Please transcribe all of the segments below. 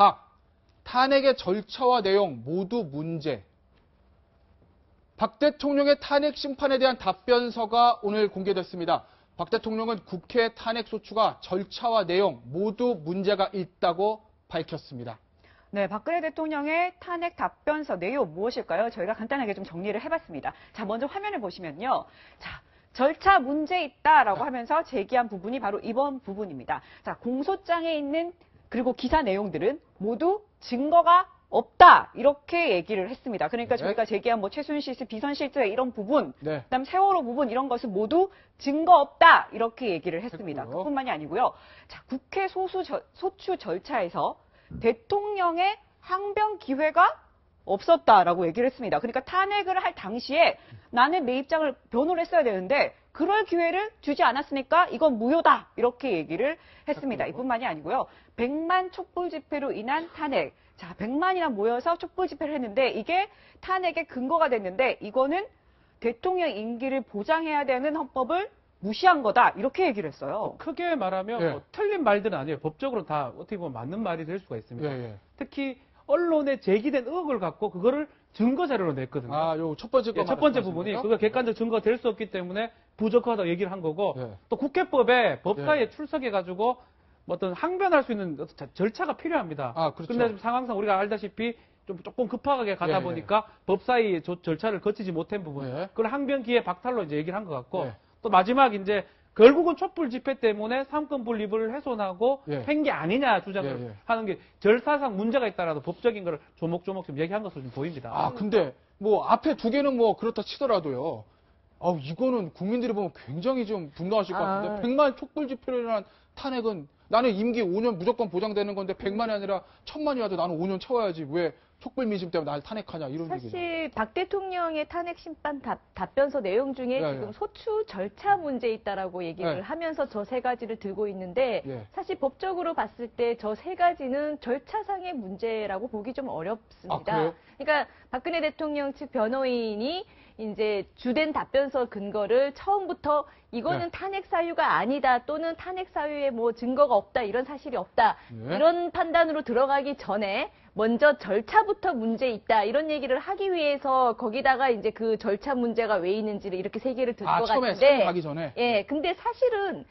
박, 탄핵의 절차와 내용 모두 문제. 박 대통령의 탄핵 심판에 대한 답변서가 오늘 공개됐습니다. 박 대통령은 국회 탄핵 소추가 절차와 내용 모두 문제가 있다고 밝혔습니다. 네, 박근혜 대통령의 탄핵 답변서 내용 무엇일까요? 저희가 간단하게 좀 정리를 해봤습니다. 자, 먼저 화면을 보시면요. 자, 절차 문제 있다라고 하면서 제기한 부분이 바로 이번 부분입니다. 자, 공소장에 있는 그리고 기사 내용들은 모두 증거가 없다 이렇게 얘기를 했습니다. 그러니까 네. 저희가 제기한 뭐 최순실 씨 비선실세 이런 부분, 네. 그다음 세월호 부분 이런 것은 모두 증거 없다 이렇게 얘기를 했습니다. 했고요. 그뿐만이 아니고요. 자, 국회 소추 절차에서 대통령의 항변 기회가 없었다라고 얘기를 했습니다. 그러니까 탄핵을 할 당시에 나는 내 입장을 변호를 했어야 되는데 그럴 기회를 주지 않았으니까 이건 무효다 이렇게 얘기를 했습니다. 이뿐만이 아니고요. 100만 촛불 집회로 인한 탄핵. 자, 100만이나 모여서 촛불 집회를 했는데 이게 탄핵의 근거가 됐는데 이거는 대통령 임기를 보장해야 되는 헌법을 무시한 거다 이렇게 얘기를 했어요. 크게 말하면 예. 뭐 틀린 말들은 아니에요. 법적으로 다 어떻게 보면 맞는 말이 될 수가 있습니다. 예, 예. 특히 언론에 제기된 의혹을 갖고 그거를 증거 자료로 냈거든요. 아, 요 첫 번째 거 예, 첫 번째 부분이 그거 객관적 증거가 될 수 없기 때문에 부적하다고 얘기를 한 거고 예. 또 국회법에 법사위에 예. 출석해가지고 뭐 어떤 항변할 수 있는 어떤 절차가 필요합니다. 아, 그렇죠. 근데 상황상 우리가 알다시피 조금 급하게 가다 예, 보니까 법사위 절차를 거치지 못한 부분, 예. 그걸 항변 기회 박탈로 이제 얘기를 한 것 같고 예. 또 마지막 이제 결국은 촛불 집회 때문에 삼권 분립을 훼손하고 예. 한 게 아니냐 주장을 예, 예. 하는 게 절차상 문제가 있다라도 법적인 걸 조목조목 좀 얘기한 것으로 좀 보입니다. 아, 근데 뭐 앞에 두 개는 뭐 그렇다 치더라도요. 이거는 국민들이 보면 굉장히 좀 분노하실 것 같은데 100만 촛불 집회로 인한 탄핵은 나는 임기 5년 무조건 보장되는 건데 100만이 아니라 1000만이라도 나는 5년 채워야지 왜 촛불 민심 때문에 날 탄핵하냐 이런 얘기죠. 사실 박 대통령의 탄핵 심판 답변서 내용 중에 예, 지금 예. 소추 절차 문제 있다라고 얘기를 예. 하면서 저 세 가지를 들고 있는데 예. 사실 법적으로 봤을 때 저 세 가지는 절차상의 문제라고 보기 좀 어렵습니다. 아, 그래요? 그러니까 박근혜 대통령 측 변호인이 이제 주된 답변서 근거를 처음부터 이거는 네. 탄핵 사유가 아니다 또는 탄핵 사유에 뭐 증거가 없다 이런 사실이 없다 네. 이런 판단으로 들어가기 전에 먼저 절차부터 문제 있다 이런 얘기를 하기 위해서 거기다가 이제 그 절차 문제가 왜 있는지를 이렇게 세 개를 들 것 처음에 같은데 설명하기 전에. 예, 근데 사실은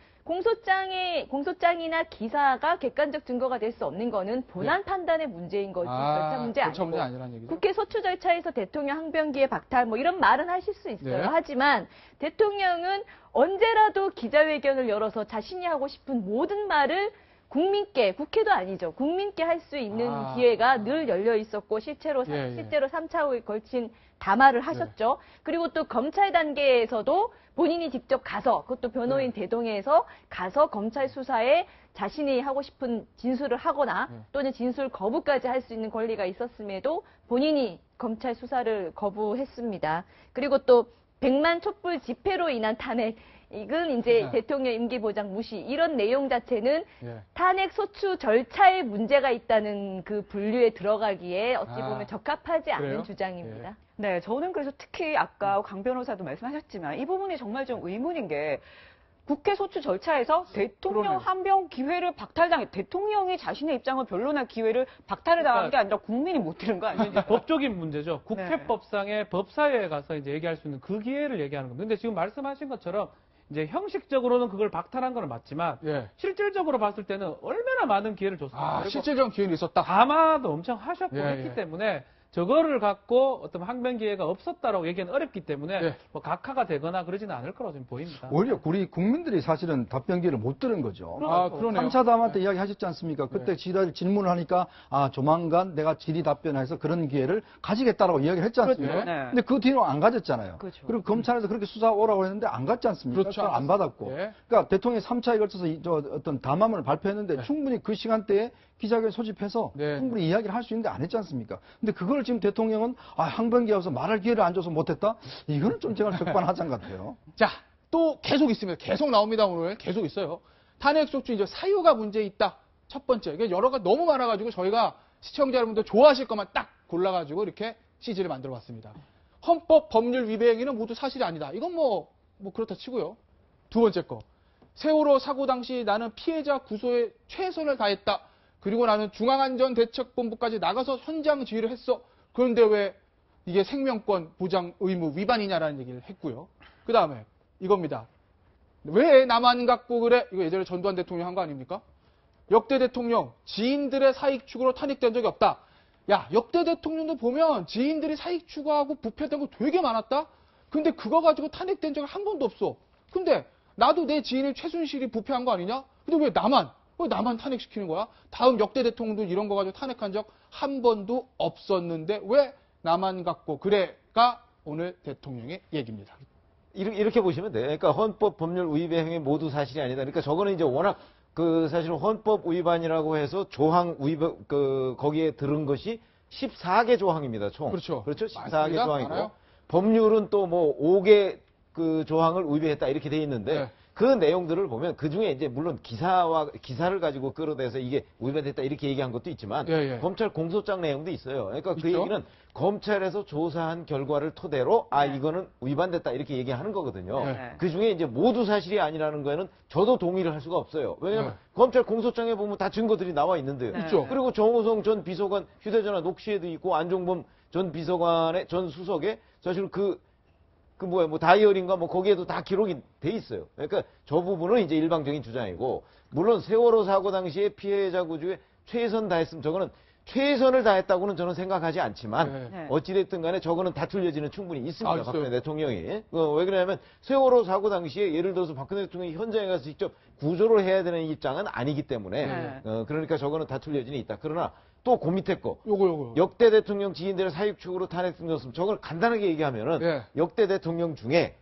공소장이나 기사가 객관적 증거가 될 수 없는 거는 본안 판단의 문제인 거지 절차 문제 절차 아니고 문제 아니라는 얘기죠. 국회 소추 절차에서 대통령 항변기에 박탈 뭐 이런 말은 하실 수 있어요. 네. 하지만 대통령은 언제라도 기자회견을 열어서 자신이 하고 싶은 모든 말을 국민께, 국회도 아니죠. 국민께 할 수 있는 기회가 늘 열려 있었고 실제로 예. 3차에 걸친 담화를 하셨죠. 그리고 또 검찰 단계에서도 본인이 직접 가서 그것도 변호인 대동해서 가서 검찰 수사에 자신이 하고 싶은 진술을 하거나 또는 진술 거부까지 할 수 있는 권리가 있었음에도 본인이 검찰 수사를 거부했습니다. 그리고 또 100만 촛불 집회로 인한 탄핵 이건 이제 대통령 임기 보장 무시 이런 내용 자체는 탄핵 소추 절차에 문제가 있다는 그 분류에 들어가기에 어찌 보면 적합하지 않은 그래요? 주장입니다. 네, 저는 그래서 특히 아까 강 변호사도 말씀하셨지만 이 부분이 정말 좀 의문인 게 국회 소추 절차에서 대통령 그러네요. 항변 기회를 박탈당해 대통령이 자신의 입장을 변론할 기회를 박탈을 당한 게 아니라 국민이 못 들은 거 아니에요? 법적인 문제죠. 국회법상의 법사위에 가서 이제 얘기할 수 있는 그 기회를 얘기하는 겁니다. 근데 지금 말씀하신 것처럼 이제 형식적으로는 그걸 박탈한 건 맞지만 실질적으로 봤을 때는 얼마나 많은 기회를 줬습니까? 실질적인 기회는 있었다. 담화도 엄청 하셨고 예, 했기 예. 때문에 저거를 갖고 어떤 항변 기회가 없었다라고 얘기는 어렵기 때문에 예. 뭐 각하가 되거나 그러지는 않을 거라고 지금 보입니다. 오히려 우리 국민들이 사실은 답변 기회를 못 들은 거죠. 그러네요. 3차 담화 때 이야기하셨지 않습니까? 그때 질문을 하니까 조만간 내가 질의 답변해서 그런 기회를 가지겠다라고 이야기를 했지 않습니까? 그렇죠. 네. 근데 그 뒤로 안 가졌잖아요. 그렇죠. 그리고 검찰에서 그렇게 수사 오라고 했는데 안 갔지 않습니까? 그렇죠. 그걸 안 받았고. 예. 그러니까 대통령이 3차에 걸쳐서 어떤 담화문을 발표했는데 충분히 그 시간대에 기자회견 소집해서 충분히 이야기를 할 수 있는데 안 했지 않습니까? 근데 그걸 지금 대통령은 항변기에 와서 말할 기회를 안 줘서 못했다? 이거는 좀 제가 적반하장 같아요. 자, 또 계속 있습니다. 계속 나옵니다. 오늘 계속 있어요. 탄핵 소추 이제 사유가 문제 있다. 첫 번째. 이게 여러 가지 너무 많아가지고 저희가 시청자 여러분들 좋아하실 것만 딱 골라가지고 이렇게 CG를 만들어 봤습니다. 헌법 법률 위배 행위는 모두 사실이 아니다. 이건 뭐 그렇다 치고요. 두 번째 거. 세월호 사고 당시 나는 피해자 구소에 최선을 다했다. 그리고 나는 중앙안전대책본부까지 나가서 현장 지휘를 했어. 그런데 왜 이게 생명권 보장 의무 위반이냐라는 얘기를 했고요. 그 다음에 이겁니다. 왜 나만 갖고 그래? 이거 예전에 전두환 대통령 한 거 아닙니까? 역대 대통령 지인들의 사익 추구로 탄핵된 적이 없다. 야, 역대 대통령도 보면 지인들이 사익 추구하고 부패된 거 되게 많았다? 근데 그거 가지고 탄핵된 적이 한 번도 없어. 근데 나도 내 지인인 최순실이 부패한 거 아니냐? 근데 왜 나만 탄핵시키는 거야? 다음 역대 대통령도 이런 거 가지고 탄핵한 적 한 번도 없었는데 왜 나만 갖고 그래가 오늘 대통령의 얘기입니다. 이렇게 보시면 돼요. 그러니까 헌법 법률 위배 행위 모두 사실이 아니다. 그러니까 저거는 이제 워낙 사실은 헌법 위반이라고 해서 조항 위반 거기에 들은 것이 14개 조항입니다. 총. 그렇죠. 14개 많습니다. 조항이고 많아요. 법률은 또 뭐 5개 조항을 위배했다 이렇게 돼 있는데 네. 그 내용들을 보면 그 중에 이제 물론 기사를 가지고 끌어대서 이게 위반됐다 이렇게 얘기한 것도 있지만 검찰 공소장 내용도 있어요. 그러니까 그 있죠? 얘기는 검찰에서 조사한 결과를 토대로 이거는 위반됐다 이렇게 얘기하는 거거든요. 네. 그 중에 이제 모두 사실이 아니라는 거에는 저도 동의를 할 수가 없어요. 왜냐하면 검찰 공소장에 보면 다 증거들이 나와 있는데요. 있죠. 그리고 정호성 전 비서관 휴대전화 녹취에도 있고 안종범 전 비서관의 전 수석에 사실은 다이어리인가 거기에도 다 기록이 돼 있어요. 그러니까 저 부분은 이제 일방적인 주장이고, 물론 세월호 사고 당시에 피해자 구조에 최선 다했으면 저거는 최선을 다했다고는 저는 생각하지 않지만 어찌됐든 간에 저거는 다툴 여지는 충분히 있습니다. 박근혜 대통령이. 왜 그러냐면 세월호 사고 당시에 예를 들어서 박근혜 대통령이 현장에 가서 직접 구조를 해야 되는 입장은 아니기 때문에 그러니까 저거는 다툴 여지는 있다. 그러나 또 그 밑에 거 요거. 역대 대통령 지인들의 사익 추구로 탄핵됐으면 저걸 간단하게 얘기하면은 역대 대통령 중에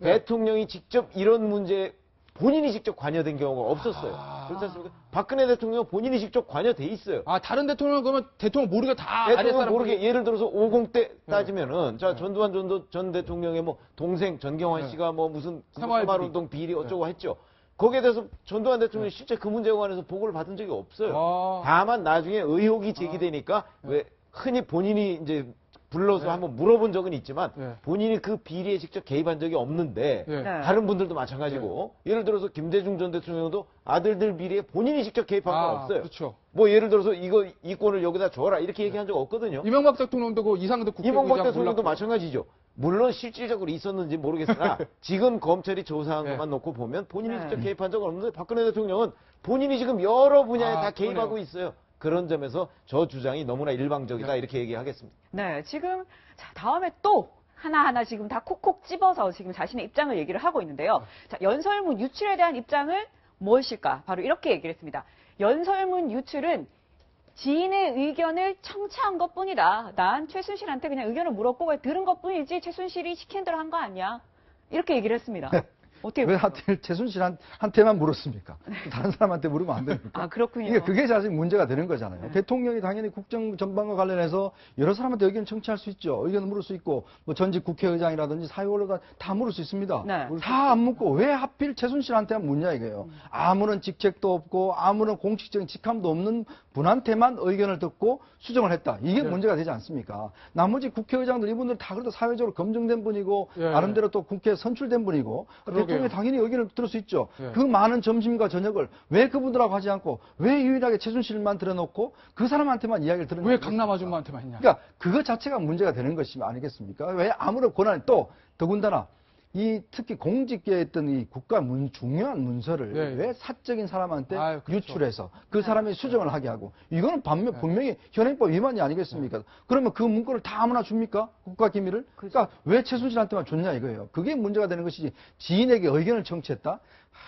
대통령이 직접 이런 문제에 본인이 직접 관여된 경우가 없었어요. 그렇지 않습니까? 박근혜 대통령 본인이 직접 관여돼 있어요. 다른 대통령은 그러면 대통령 모르게 다 대통령 모르게 예를 들어서 50대 따지면은 전두환 전 대통령의 동생 전경환 씨가 무슨 새마을운동 비리 어쩌고 했죠. 거기에 대해서 전두환 대통령이 실제 그 문제에 관해서 보고를 받은 적이 없어요. 다만 나중에 의혹이 제기되니까 왜 흔히 본인이 이제 불러서 한번 물어본 적은 있지만 본인이 그 비리에 직접 개입한 적이 없는데 다른 분들도 마찬가지고 예를 들어서 김대중 전 대통령도 아들들 비리에 본인이 직접 개입한 건 없어요. 그렇죠. 예를 들어서 이 건을 여기다 줘라 이렇게 얘기한 적 없거든요. 이명박 대통령도 그 이상득 국회의장 이명박 대통령도 마찬가지죠. 물론 실질적으로 있었는지 모르겠으나 지금 검찰이 조사한 것만 놓고 보면 본인이 직접 개입한 적은 없는데 박근혜 대통령은 본인이 지금 여러 분야에 다 개입하고 있어요. 그런 점에서 저 주장이 너무나 일방적이다 이렇게 얘기하겠습니다. 네, 지금 다음에 또 하나하나 지금 다 콕콕 집어서 지금 자신의 입장을 얘기를 하고 있는데요. 자, 연설문 유출에 대한 입장을 무엇일까? 바로 이렇게 얘기를 했습니다. 연설문 유출은 지인의 의견을 청취한 것뿐이다. 난 최순실한테 그냥 의견을 물었고 들은 것뿐이지 최순실이 시킨 대로 한 거 아니야. 이렇게 얘기를 했습니다. 어떻게 왜 하필 최순실한테만 물었습니까? 다른 사람한테 물으면 안 됩니까? 그렇군요. 그게 사실 문제가 되는 거잖아요. 대통령이 당연히 국정 전반과 관련해서 여러 사람한테 의견 청취할 수 있죠. 의견을 물을 수 있고 전직 국회의장이라든지 사회원들 다 물을 수 있습니다. 다 안 묻고 왜 하필 최순실한테만 묻냐 이거예요. 아무런 직책도 없고 아무런 공식적인 직함도 없는 분한테만 의견을 듣고 수정을 했다. 이게 문제가 되지 않습니까? 나머지 국회의장들 이분들 다 그래도 사회적으로 검증된 분이고 나름대로 또 국회에 선출된 분이고 대통령이 당연히 의견을 들을 수 있죠. 그 많은 점심과 저녁을 왜 그분들하고 하지 않고 왜 유일하게 최순실만 들어놓고 그 사람한테만 이야기를 들은 왜 강남 아줌마한테만 했냐. 그러니까 그거 자체가 문제가 되는 것이 아니겠습니까? 왜 아무런 권한이 더군다나 특히 공직계에 있던 이 국가 중요한 문서를 왜 사적인 사람한테 유출해서 그 사람이 수정을 하게 하고 이거는 분명히 현행법 위반이 아니겠습니까? 그러면 그 문건을 다 아무나 줍니까? 국가 기밀을? 그러니까 왜 최순실한테만 줬냐 이거예요. 그게 문제가 되는 것이지 지인에게 의견을 청취했다?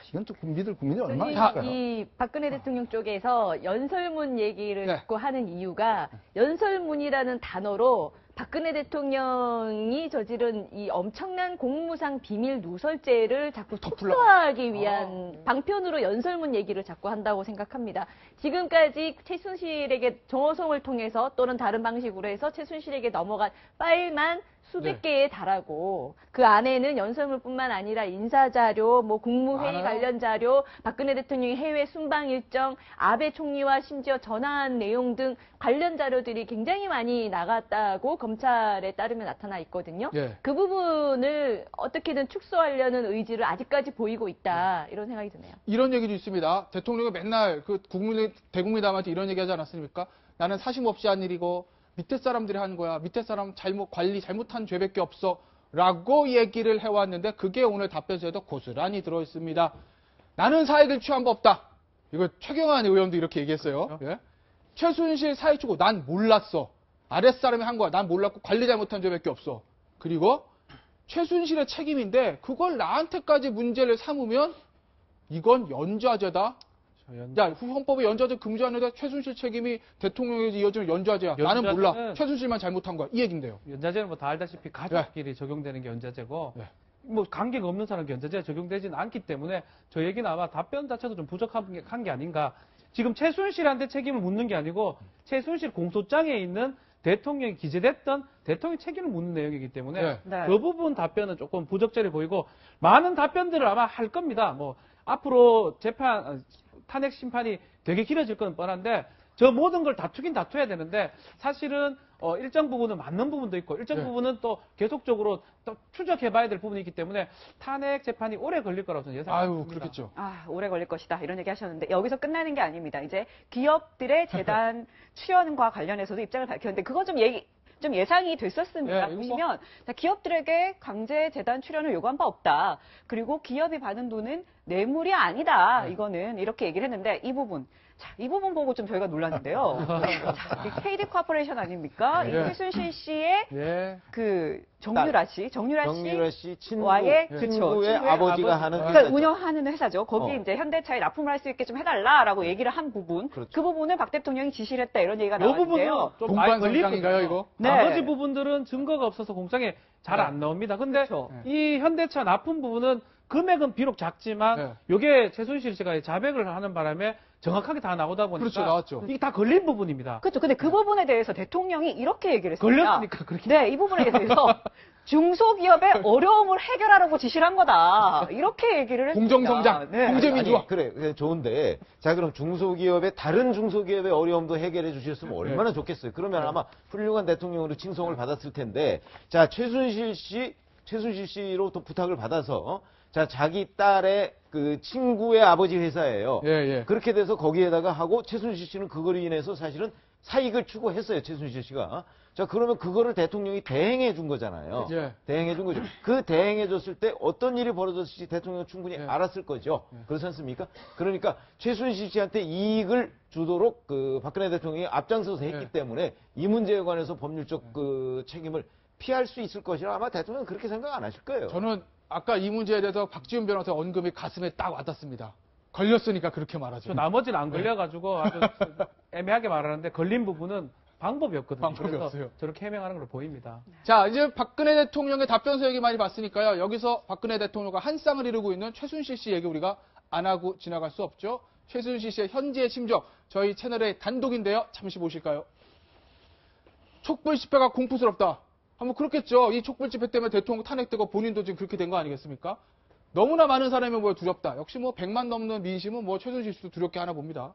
이건 또 국민들이 얼마나 있을까요? 이 박근혜 대통령 쪽에서 연설문 얘기를 자꾸 하는 이유가 연설문이라는 단어로 박근혜 대통령이 저지른 이 엄청난 공무상 비밀 누설죄를 자꾸 톡소하기 위한 방편으로 연설문 얘기를 자꾸 한다고 생각합니다. 지금까지 최순실에게 정호성을 통해서 또는 다른 방식으로 해서 최순실에게 넘어간 파일만 수백 개에 달하고 그 안에는 연설문뿐만 아니라 인사자료, 뭐 국무회의 많아요. 관련 자료, 박근혜 대통령이 해외 순방 일정, 아베 총리와 심지어 전화한 내용 등 관련 자료들이 굉장히 많이 나갔다고 검찰에 따르면 나타나 있거든요. 예. 그 부분을 어떻게든 축소하려는 의지를 아직까지 보이고 있다. 이런 생각이 드네요. 이런 얘기도 있습니다. 대통령이 맨날 그 대국민담한테 이런 얘기 하지 않았습니까? 나는 사심 없이 한 일이고 밑에 사람들이 한 거야. 밑에 사람 관리 잘못한 죄밖에 없어. 라고 얘기를 해왔는데 그게 오늘 답변서에도 고스란히 들어있습니다. 나는 사익을 취한 바 없다. 이거 최경환 의원도 이렇게 얘기했어요. 예? 최순실 사익 주고 난 몰랐어. 아랫사람이 한 거야. 난 몰랐고 관리 잘못한 죄밖에 없어. 그리고 최순실의 책임인데 그걸 나한테까지 문제를 삼으면 이건 연좌제다. 야, 헌법에 연좌제 금지하는데 최순실 책임이 대통령에게 이어지는 연좌제야. 나는 몰라. 최순실만 잘못한 거야. 이 얘긴데요. 연좌제는 뭐 다 알다시피 가족끼리 적용되는 게 연좌제고 뭐 관계가 없는 사람에게 연좌제가 적용되지는 않기 때문에 저 얘기는 아마 답변 자체도 좀 부족한 게 아닌가. 지금 최순실한테 책임을 묻는 게 아니고 최순실 공소장에 있는 대통령이 기재됐던 대통령 책임을 묻는 내용이기 때문에 그 부분 답변은 조금 부적절해 보이고 많은 답변들을 아마 할 겁니다. 뭐 앞으로 탄핵 심판이 되게 길어질 건 뻔한데 저 모든 걸 다투긴 다투어야 되는데 사실은 일정 부분은 맞는 부분도 있고 일정 부분은 또 계속적으로 또 추적해봐야 될 부분이 있기 때문에 탄핵 재판이 오래 걸릴 거라고 저는 예상합니다. 아유, 그렇겠죠. 오래 걸릴 것이다. 이런 얘기 하셨는데 여기서 끝나는 게 아닙니다. 이제 기업들의 재단 출연과 관련해서도 입장을 밝혔는데 그거 좀 예상이 됐었습니다. 보시면 자, 기업들에게 강제 재단 출연을 요구한 바 없다. 그리고 기업이 받은 돈은 뇌물이 아니다. 이거는 이렇게 얘기를 했는데 이 부분 보고 좀 저희가 놀랐는데요. 자, 이 KD 코퍼레이션 아닙니까? 이 최순실 씨의 그 정유라 씨 친구의 친구의 아버지가 하는 그러니까 회사죠. 운영하는 회사죠. 거기 이제 현대차에 납품을 할 수 있게 좀 해달라라고 얘기를 한 부분, 그 부분을 박 대통령이 지시를 했다 이런 얘기가 이 나왔는데요. 부분은 좀 많이 걸릴 공관성장인가요, 이거? 나머지 부분들은 증거가 없어서 공장에 잘 안 나옵니다. 근데 이 현대차 납품 부분은 금액은 비록 작지만 이게 최순실 씨가 자백을 하는 바람에 정확하게 다 나오다 보니까 그렇죠, 나왔죠. 이게 다 걸린 부분입니다. 그렇죠. 근데 그 부분에 대해서 대통령이 이렇게 얘기를 했습니다. 걸렸으니까 그렇게. 네, 이 부분에 대해서 중소기업의 어려움을 해결하라고 지시를 한 거다. 이렇게 얘기를 했습니다. 공정성장, 공정민주화. 그래, 좋은데. 자, 그럼 다른 중소기업의 어려움도 해결해 주셨으면 얼마나 좋겠어요. 그러면 아마 훌륭한 대통령으로 칭송을 받았을 텐데. 자, 최순실 씨로부터 부탁을 받아서 자, 자기 딸의 그 친구의 아버지 회사예요. 그렇게 돼서 거기에다가 하고 최순실 씨는 그걸로 인해서 사실은 사익을 추구했어요. 최순실 씨가. 자, 그러면 그거를 대통령이 대행해 준 거잖아요. 대행해 준 거죠. 그 대행해 줬을 때 어떤 일이 벌어졌을지 대통령은 충분히 알았을 거죠. 그렇지 않습니까? 그러니까 최순실 씨한테 이익을 주도록 그 박근혜 대통령이 앞장서서 했기 때문에 이 문제에 관해서 법률적 그 책임을 피할 수 있을 것이라 아마 대통령은 그렇게 생각 안 하실 거예요. 저는 아까 이 문제에 대해서 박지훈 변호사 언급이 가슴에 딱 와닿습니다. 걸렸으니까 그렇게 말하죠. 나머지는 안 걸려가지고 아주 애매하게 말하는데 걸린 부분은 방법이 없거든요. 방법이 없어요. 저렇게 해명하는 걸로 보입니다. 자, 이제 박근혜 대통령의 답변서 얘기 많이 봤으니까요. 여기서 박근혜 대통령과 한 쌍을 이루고 있는 최순실 씨 얘기 우리가 안 하고 지나갈 수 없죠. 최순실 씨의 현재의 심정, 저희 채널의 단독인데요. 잠시 보실까요? 촛불 집회가 공포스럽다. 한번 그렇겠죠. 이 촛불 집회 때문에 대통령 탄핵되고 본인도 지금 그렇게 된 거 아니겠습니까? 너무나 많은 사람이 두렵다. 역시 100만 넘는 민심은 최순실 씨도 두렵게 하나 봅니다.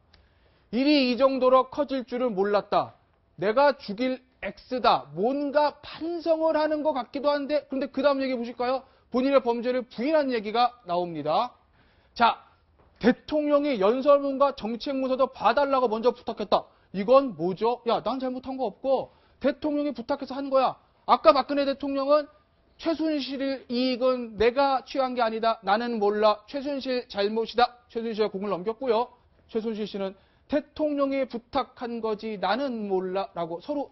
일이 이 정도로 커질 줄은 몰랐다. 내가 죽일 X다. 뭔가 반성을 하는 것 같기도 한데, 그런데 그 다음 얘기 보실까요? 본인의 범죄를 부인한 얘기가 나옵니다. 자, 대통령이 연설문과 정책문서도 봐달라고 먼저 부탁했다. 이건 뭐죠? 야, 난 잘못한 거 없고 대통령이 부탁해서 한 거야. 아까 박근혜 대통령은 최순실 이익은 내가 취한 게 아니다. 나는 몰라. 최순실 잘못이다. 최순실의 공을 넘겼고요. 최순실 씨는 대통령이 부탁한 거지 나는 몰라 라고 서로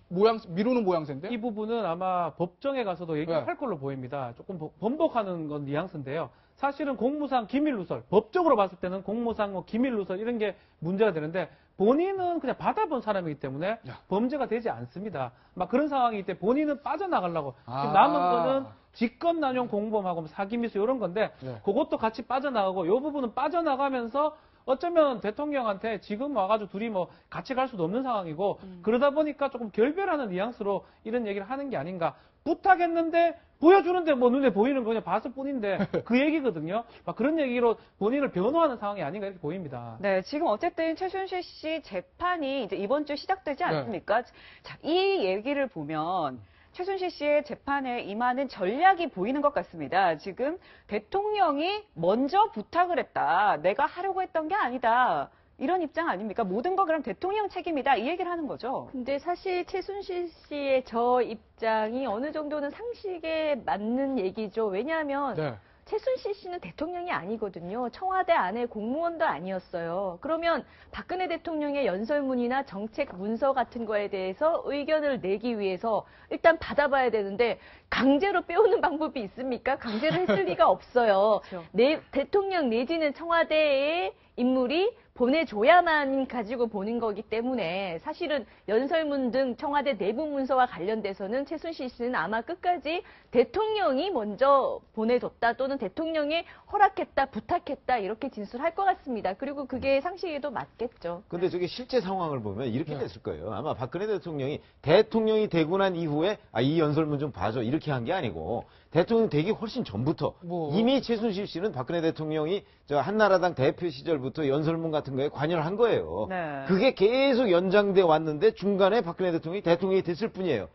미루는 모양새인데. 이 부분은 아마 법정에 가서도 얘기할 걸로 보입니다. 조금 번복하는 건 뉘앙스인데요. 사실은 공무상 기밀누설, 법적으로 봤을 때는 공무상 기밀누설 이런 게 문제가 되는데 본인은 그냥 받아본 사람이기 때문에 범죄가 되지 않습니다. 막 그런 상황이기 때문에 본인은 빠져나가려고. 지금 남은 거는 직권남용 공범하고 사기미수 이런 건데 그것도 같이 빠져나가고 이 부분은 빠져나가면서 어쩌면 대통령한테 지금 와가지고 둘이 뭐 같이 갈 수도 없는 상황이고 그러다 보니까 조금 결별하는 뉘앙스로 이런 얘기를 하는 게 아닌가. 부탁했는데 보여주는데 뭐 눈에 보이는 거 그냥 봤을 뿐인데 그 얘기거든요. 막 그런 얘기로 본인을 변호하는 상황이 아닌가 이렇게 보입니다. 네, 지금 어쨌든 최순실 씨 재판이 이제 이번 주 시작되지 않습니까? 자, 이 얘기를 보면 최순실 씨의 재판에 임하는 전략이 보이는 것 같습니다. 지금 대통령이 먼저 부탁을 했다. 내가 하려고 했던 게 아니다. 이런 입장 아닙니까? 모든 거 그럼 대통령 책임이다. 이 얘기를 하는 거죠. 근데 사실 최순실 씨의 저 입장이 어느 정도는 상식에 맞는 얘기죠. 왜냐하면 네. 최순실 씨는 대통령이 아니거든요. 청와대 안에 공무원도 아니었어요. 그러면 박근혜 대통령의 연설문이나 정책 문서 같은 거에 대해서 의견을 내기 위해서 일단 받아봐야 되는데 강제로 빼오는 방법이 있습니까? 강제로 했을 리가 없어요. 그렇죠. 대통령 내지는 청와대의 인물이 보내줘야만 가지고 보는 거기 때문에 사실은 연설문 등 청와대 내부 문서와 관련돼서는 최순실 씨는 아마 끝까지 대통령이 먼저 보내줬다 또는 대통령이 허락했다, 부탁했다 이렇게 진술할 것 같습니다. 그리고 그게 상식에도 맞겠죠. 근데 저게 실제 상황을 보면 이렇게 됐을 거예요. 아마 박근혜 대통령이 되고 난 이후에 이 연설문 좀 봐줘 이렇게 한 게 아니고 대통령 되기 훨씬 전부터 이미 최순실 씨는 박근혜 대통령이 저 한나라당 대표 시절부터 연설문 같은 거에 관여를 한 거예요. 네. 그게 계속 연장돼 왔는데 중간에 박근혜 대통령이 됐을 뿐이에요.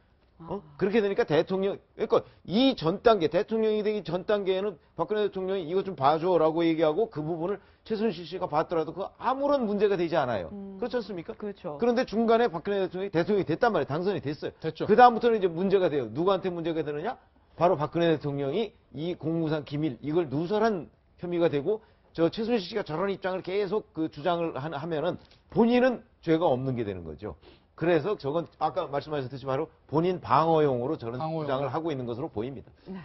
그렇게 되니까 그러니까 이 전 단계, 대통령이 되기 전 단계에는 박근혜 대통령이 이거 좀 봐줘라고 얘기하고 그 부분을 최순실 씨가 봤더라도 그 아무런 문제가 되지 않아요. 그렇지 않습니까? 그렇죠. 그런데 중간에 박근혜 대통령이 됐단 말이에요. 당선이 됐어요. 됐죠. 그다음부터는 이제 문제가 돼요. 누구한테 문제가 되느냐? 바로 박근혜 대통령이 이 공무상 기밀, 이걸 누설한 혐의가 되고 저 최순실 씨가 저런 입장을 계속 그 주장을 하면은 본인은 죄가 없는 게 되는 거죠. 그래서 저건 아까 말씀하셨듯이 바로 본인 방어용으로 저런 주장을 하고 있는 것으로 보입니다. 네.